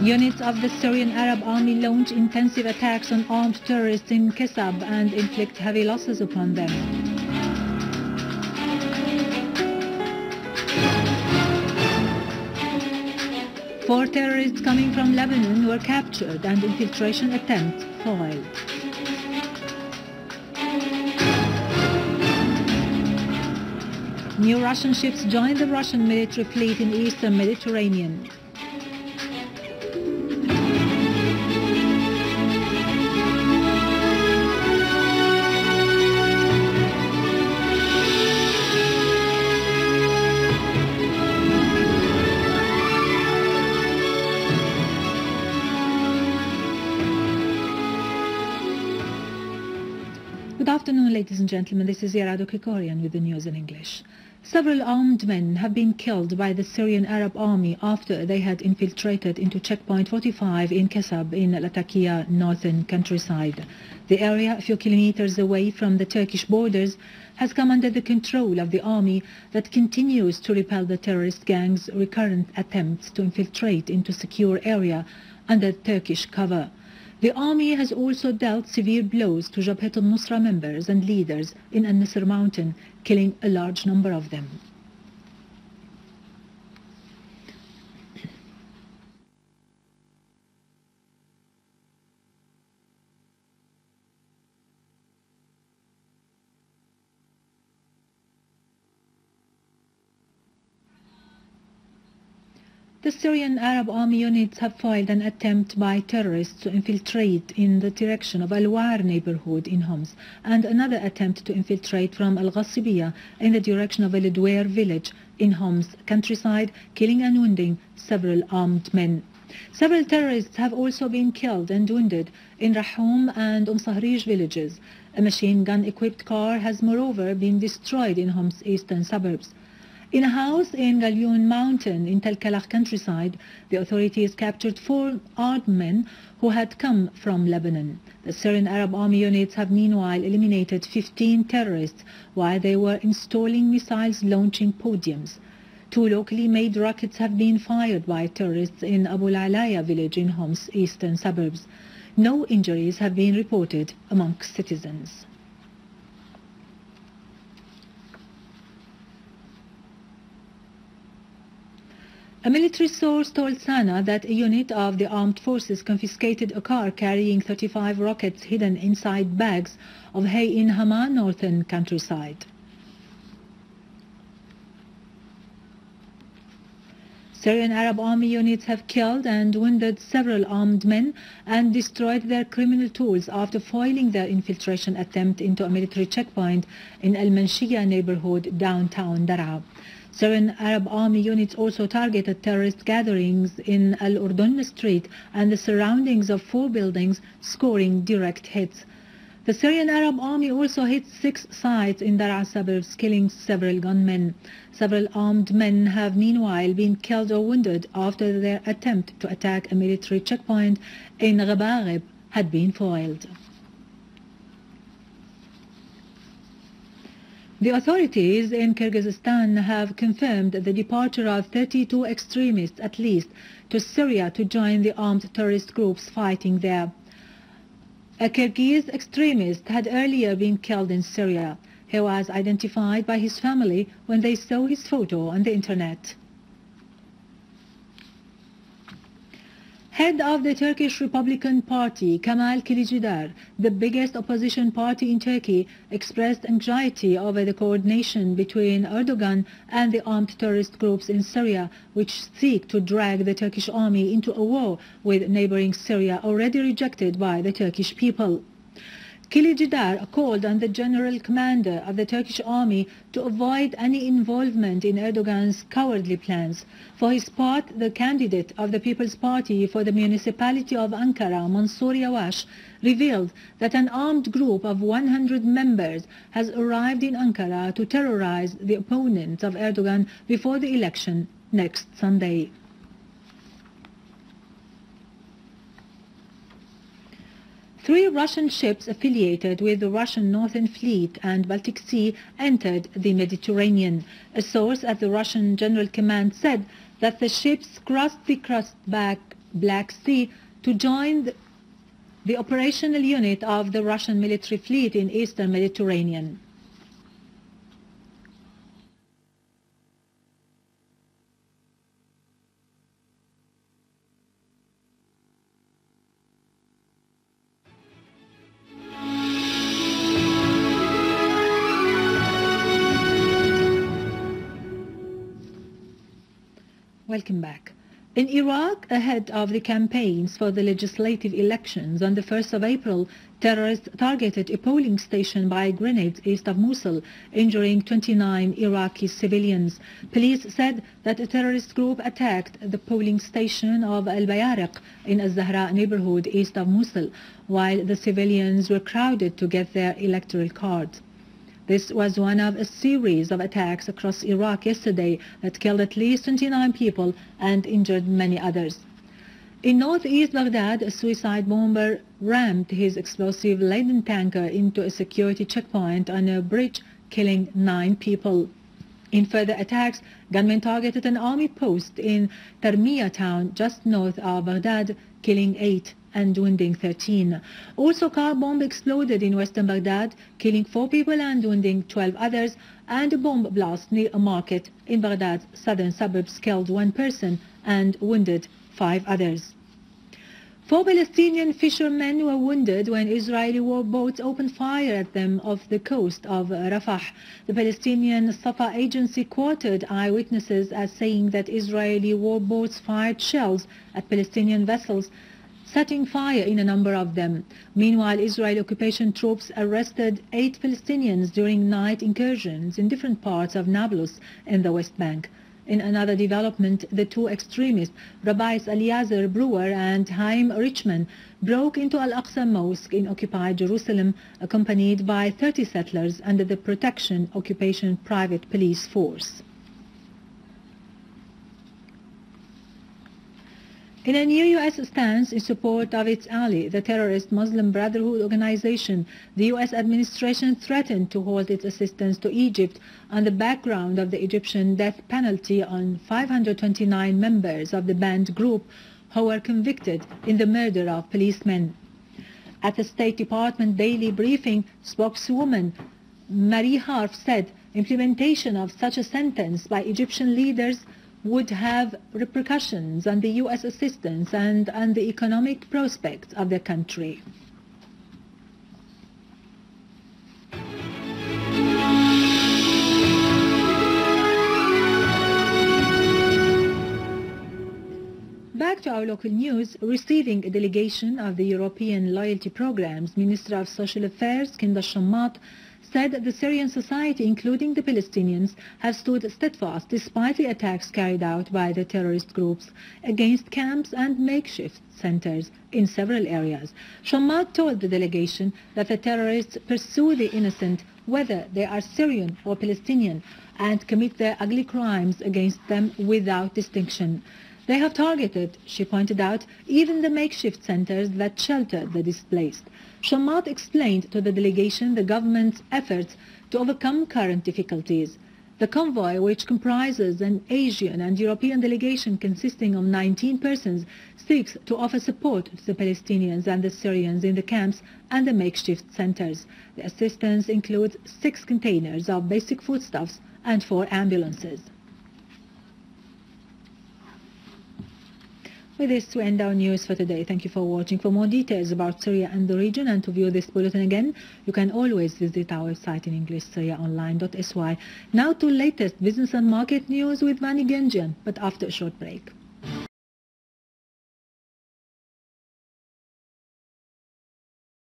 Units of the Syrian Arab Army launch intensive attacks on armed terrorists in Kasab and inflict heavy losses upon them. Four terrorists coming from Lebanon were captured and infiltration attempt foiled. New Russian ships joined the Russian military fleet in eastern Mediterranean. Good afternoon, ladies and gentlemen. This is Yarado Kikorian with the news in English. Several armed men have been killed by the Syrian Arab Army after they had infiltrated into checkpoint 45 in Kasab in Latakia northern countryside. The area, a few kilometers away from the Turkish borders, has come under the control of the army that continues to repel the terrorist gang's recurrent attempts to infiltrate into secure area under Turkish cover. The army has also dealt severe blows to Jabhat al-Nusra members and leaders in An-Nisr mountain, killing a large number of them. The Syrian Arab Army units have foiled an attempt by terrorists to infiltrate in the direction of Al-War neighborhood in Homs, and another attempt to infiltrate from Al-Ghassibiyah in the direction of Al-Dwayr village in Homs countryside, killing and wounding several armed men. Several terrorists have also been killed and wounded in Rahum and Sahrij villages. A machine gun-equipped car has moreover been destroyed in Homs' eastern suburbs. In a house in Galyoun mountain in Tel Kalakh countryside, the authorities captured 4 armed men who had come from Lebanon. The Syrian Arab Army units have meanwhile eliminated 15 terrorists while they were installing missiles launching podiums. 2 locally made rockets have been fired by terrorists in Abu Alaya village in Homs' eastern suburbs. No injuries have been reported among citizens. A military source told Sana that a unit of the armed forces confiscated a car carrying 35 rockets hidden inside bags of hay in Hama northern countryside. Syrian Arab Army units have killed and wounded several armed men and destroyed their criminal tools after foiling their infiltration attempt into a military checkpoint in Al-Manshiyah neighborhood downtown Daraa. Syrian Arab Army units also targeted terrorist gatherings in Al-Urdun Street and the surroundings of 4 buildings, scoring direct hits. The Syrian Arab Army also hit 6 sites in Daraa suburbs, killing several gunmen. Several armed men have meanwhile been killed or wounded after their attempt to attack a military checkpoint in Ghabarib had been foiled. The authorities in Kyrgyzstan have confirmed the departure of 32 extremists at least to Syria to join the armed terrorist groups fighting there. A Kyrgyz extremist had earlier been killed in Syria. He was identified by his family when they saw his photo on the internet. Head of the Turkish Republican Party, Kemal Kilijidar, the biggest opposition party in Turkey, expressed anxiety over the coordination between Erdogan and the armed terrorist groups in Syria, which seek to drag the Turkish army into a war with neighboring Syria already rejected by the Turkish people. Kilijidar called on the general commander of the Turkish army to avoid any involvement in Erdogan's cowardly plans. For his part, the candidate of the People's Party for the municipality of Ankara, Mansour Yavaş, revealed that an armed group of 100 members has arrived in Ankara to terrorize the opponents of Erdogan before the election next Sunday. Three Russian ships affiliated with the Russian Northern Fleet and Baltic Sea entered the Mediterranean. A source at the Russian General Command said that the ships crossed the Black Sea to join the operational unit of the Russian military fleet in eastern Mediterranean. Welcome back. In Iraq, ahead of the campaigns for the legislative elections on the 1st of April, terrorists targeted a polling station by grenades east of Mosul, injuring 29 Iraqi civilians. Police said that a terrorist group attacked the polling station of Al-Bayariq in Al-Zahra neighborhood east of Mosul, while the civilians were crowded to get their electoral cards. This was one of a series of attacks across Iraq yesterday that killed at least 29 people and injured many others. In northeast Baghdad, a suicide bomber rammed his explosive-laden tanker into a security checkpoint on a bridge, killing 9 people. In further attacks, gunmen targeted an army post in Tarmiya town just north of Baghdad, killing 8 and wounding 13. Also, a car bomb exploded in western Baghdad, killing 4 people and wounding 12 others, and a bomb blast near a market in Baghdad's southern suburbs killed 1 person and wounded 5 others. 4 Palestinian fishermen were wounded when Israeli warboats opened fire at them off the coast of Rafah. The Palestinian Safa agency quoted eyewitnesses as saying that Israeli warboats fired shells at Palestinian vessels, setting fire in a number of them. Meanwhile, Israeli occupation troops arrested 8 Palestinians during night incursions in different parts of Nablus in the West Bank. In another development, the 2 extremists, Rabbis Eliezer Brewer and Haim Richman, broke into Al-Aqsa Mosque in occupied Jerusalem, accompanied by 30 settlers under the Protection Occupation Private Police Force. In a new U.S. stance in support of its ally, the terrorist Muslim Brotherhood organization, the U.S. administration threatened to halt its assistance to Egypt on the background of the Egyptian death penalty on 529 members of the banned group who were convicted in the murder of policemen. At the State Department daily briefing, spokeswoman Marie Harf said implementation of such a sentence by Egyptian leaders would have repercussions on the U.S. assistance and on the economic prospects of the country. Back to our local news, receiving a delegation of the European Loyalty Programme's Minister of Social Affairs, Kinda Shammat, said that the Syrian society, including the Palestinians, have stood steadfast despite the attacks carried out by the terrorist groups against camps and makeshift centers in several areas. Shammat told the delegation that the terrorists pursue the innocent, whether they are Syrian or Palestinian, and commit their ugly crimes against them without distinction. They have targeted, she pointed out, even the makeshift centers that shelter the displaced. Shammat explained to the delegation the government's efforts to overcome current difficulties. The convoy, which comprises an Asian and European delegation consisting of 19 persons, seeks to offer support to the Palestinians and the Syrians in the camps and the makeshift centers. The assistance includes 6 containers of basic foodstuffs and 4 ambulances. With this, we end our news for today. Thank you for watching. For more details about Syria and the region and to view this bulletin again, you can always visit our website in English, syriaonline.sy. Now to latest business and market news with Vani Genjian, but after a short break.